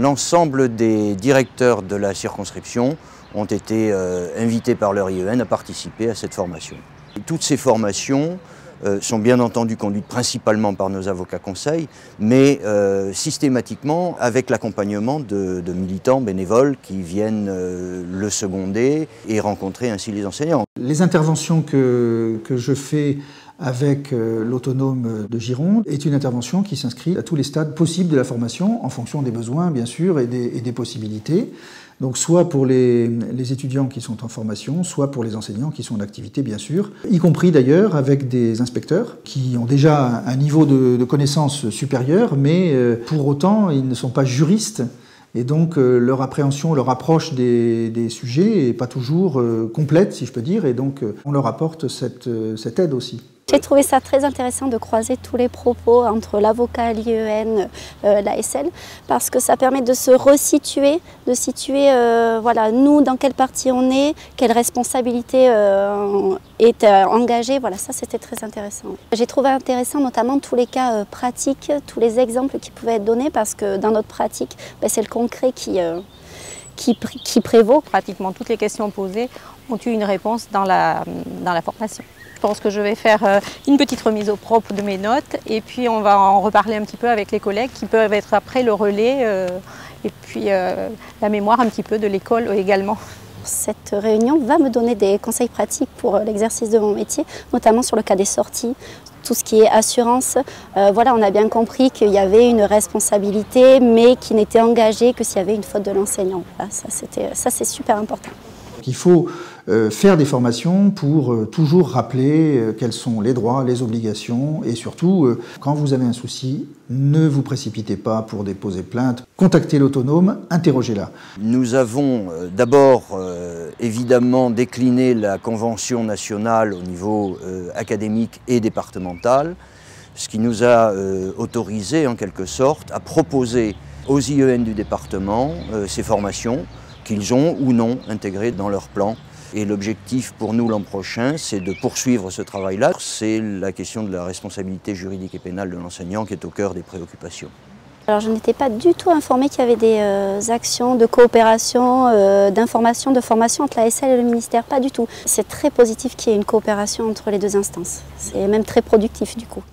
L'ensemble des directeurs de la circonscription ont été invités par leur IEN à participer à cette formation. Et toutes ces formations sont bien entendu conduites principalement par nos avocats conseils, mais systématiquement avec l'accompagnement de militants bénévoles qui viennent le seconder et rencontrer ainsi les enseignants. Les interventions que je fais avec l'autonome de Gironde est une intervention qui s'inscrit à tous les stades possibles de la formation, en fonction des besoins bien sûr et des possibilités. Donc soit pour les étudiants qui sont en formation, soit pour les enseignants qui sont en activité bien sûr, y compris d'ailleurs avec des inspecteurs qui ont déjà un niveau de connaissance supérieur, mais pour autant ils ne sont pas juristes. Et donc leur appréhension, leur approche des sujets n'est pas toujours complète, si je peux dire, et donc on leur apporte cette aide aussi. J'ai trouvé ça très intéressant de croiser tous les propos entre l'avocat, l'IEN, l'ASL, parce que ça permet de se resituer, de situer voilà, nous, dans quelle partie on est, quelle responsabilité est engagée. Voilà, ça c'était très intéressant. J'ai trouvé intéressant notamment tous les cas pratiques, tous les exemples qui pouvaient être donnés, parce que dans notre pratique, c'est le concret qui prévaut. Pratiquement toutes les questions posées ont eu une réponse dans la formation. Je pense que je vais faire une petite remise au propre de mes notes et puis on va en reparler un petit peu avec les collègues qui peuvent être après le relais et puis la mémoire un petit peu de l'école également. Cette réunion va me donner des conseils pratiques pour l'exercice de mon métier, notamment sur le cas des sorties, tout ce qui est assurance. Voilà, on a bien compris qu'il y avait une responsabilité, mais qui n'était engagée que s'il y avait une faute de l'enseignant. Voilà, ça c'est super important. Il faut faire des formations pour toujours rappeler quels sont les droits, les obligations et surtout, quand vous avez un souci, ne vous précipitez pas pour déposer plainte. Contactez l'autonome, interrogez-la. Nous avons d'abord évidemment décliné la convention nationale au niveau académique et départemental, ce qui nous a autorisé en quelque sorte à proposer aux IEN du département ces formations qu'ils ont ou non intégrées dans leur plan. Et l'objectif pour nous l'an prochain, c'est de poursuivre ce travail-là. C'est la question de la responsabilité juridique et pénale de l'enseignant qui est au cœur des préoccupations. Alors je n'étais pas du tout informée qu'il y avait des actions de coopération, d'information, de formation entre la SL et le ministère, pas du tout. C'est très positif qu'il y ait une coopération entre les deux instances. C'est même très productif du coup.